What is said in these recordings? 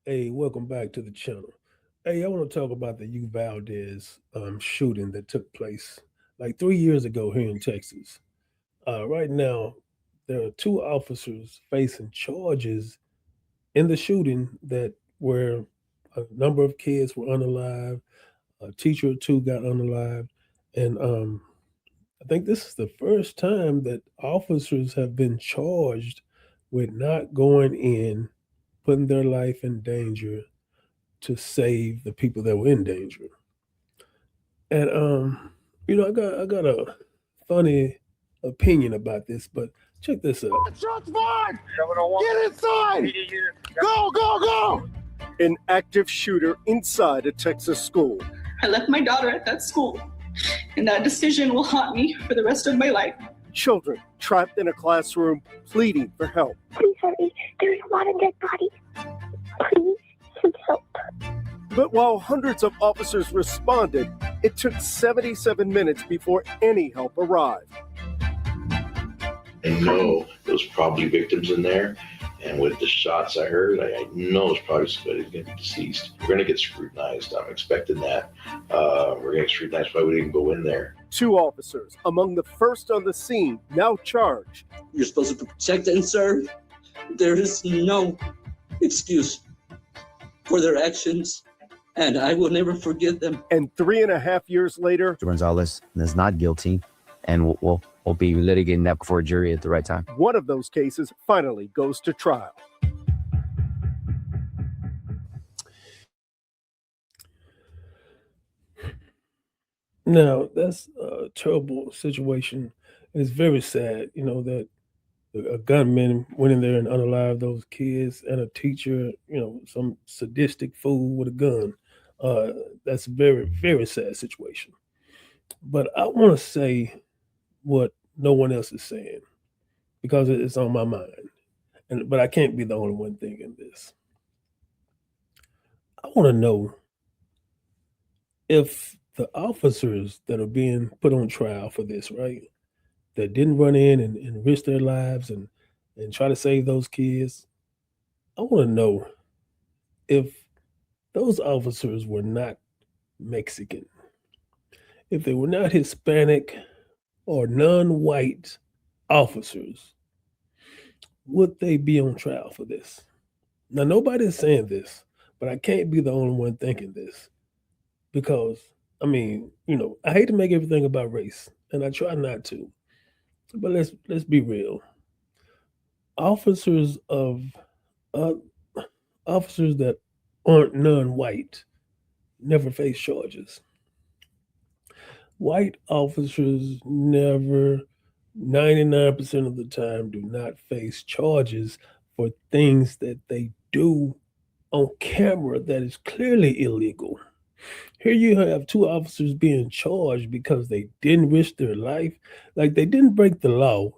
Hey, welcome back to the channel. Hey, I want to talk about the Uvalde shooting that took place like 3 years ago here in Texas. Right now, there are two officers facing charges in the shooting that where a number of kids were unalived, a teacher or two got unalived, and I think this is the first time that officers have been charged with not going in, putting their life in danger to save the people that were in danger. And I got a funny opinion about this, but check this out. Shots fired! Get inside! Go, go, go! An active shooter inside a Texas school. I left my daughter at that school, and that decision will haunt me for the rest of my life. Children trapped in a classroom pleading for help. Please hurry. There's a lot of dead bodies. Please, some help. But while hundreds of officers responded, it took 77 minutes before any help arrived. I know there's probably victims in there, and with the shots I heard, I know there's probably somebody getting deceased. We're going to get scrutinized. I'm expecting that. We're going to get scrutinized why we didn't go in there. Two officers, among the first on the scene, now charged. You're supposed to protect and serve. There is no excuse for their actions, and I will never forgive them. And 3.5 years later, Gonzalez is not guilty, and we'll be litigating that before a jury at the right time. one of those cases finally goes to trial. Now, that's a terrible situation. It's very sad, that a gunman went in there and unalived those kids and a teacher, some sadistic fool with a gun. Uh, that's a very, very sad situation. But I want to say what no one else is saying because it's on my mind. But I can't be the only one thinking this. I want to know if the officers that are being put on trial for this, right, that didn't run in and risk their lives and try to save those kids, I want to know if those officers were not Mexican, if they were not Hispanic or non-white officers, would they be on trial for this? Now, nobody's saying this, but I can't be the only one thinking this because, I hate to make everything about race, and I try not to, but let's be real. Officers of uh, officers that aren't non-white never face charges. White officers never, 99% of the time, do not face charges for things that they do on camera that is clearly illegal. Here you have two officers being charged because they didn't risk their life. Like they didn't break the law.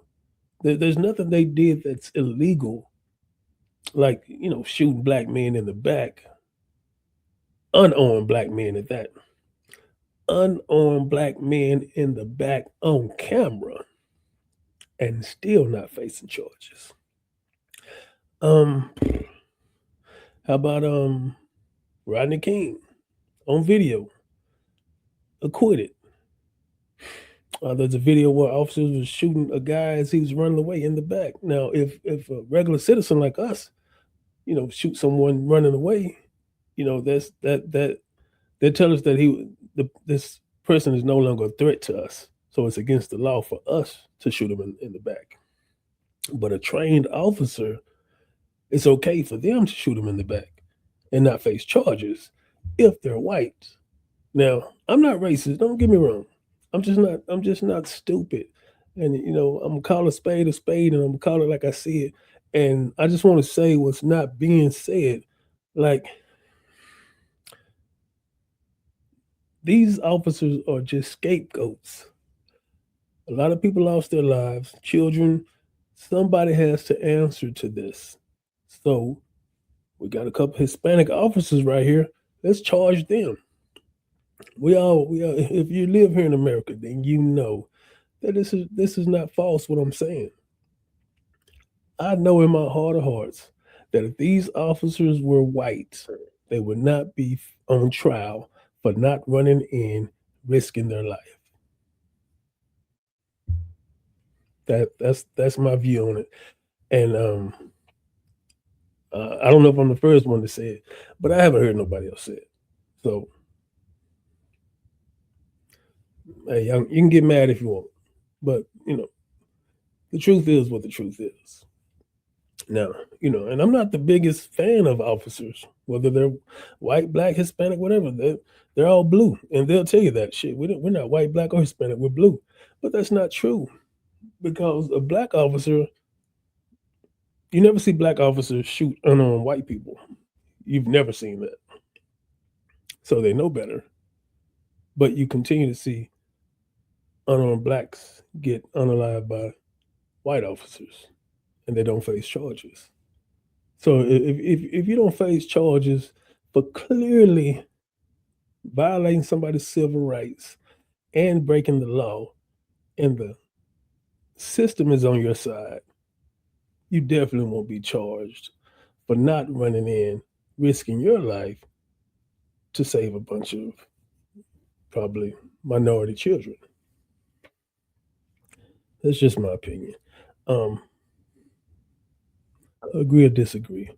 There's nothing they did that's illegal, like, shooting black men in the back, unarmed black men at that. Unarmed black men in the back on camera and still not facing charges. Um, how about Rodney King on video, acquitted? There's a video where officers was shooting a guy as he was running away in the back. Now, if a regular citizen like us, shoot someone running away, that's that they tell us that this person is no longer a threat to us. So it's against the law for us to shoot him in the back. But a trained officer, it's okay for them to shoot him in the back and not face charges if they're white. Now, I'm not racist, don't get me wrong. I'm just not stupid. And I'm gonna call a spade, and I'm gonna call it like I see it. And I just want to say what's not being said. Like, these officers are just scapegoats. A lot of people lost their lives, children. Somebody has to answer to this. So we got a couple Hispanic officers right here. Let's charge them. We all. If you live here in America, then you know that this is not false. What I'm saying, I know in my heart of hearts that if these officers were white, they would not be on trial for not running in, risking their life. That's my view on it. And I don't know if I'm the first one to say it, but I haven't heard nobody else say it. So, hey, you can get mad if you want, but the truth is what the truth is. Now, and I'm not the biggest fan of officers, whether they're white, black, Hispanic, whatever. They're all blue, and they'll tell you that shit. We're not white, black, or Hispanic. We're blue, but that's not true, because a black officer, you never see black officers shoot unarmed white people. You've never seen that, so they know better. But you continue to see unarmed blacks get unalived by white officers, and they don't face charges. So if you don't face charges for clearly violating somebody's civil rights and breaking the law, and the system is on your side, you definitely won't be charged for not running in, risking your life to save a bunch of probably minority children. That's just my opinion. Agree or disagree?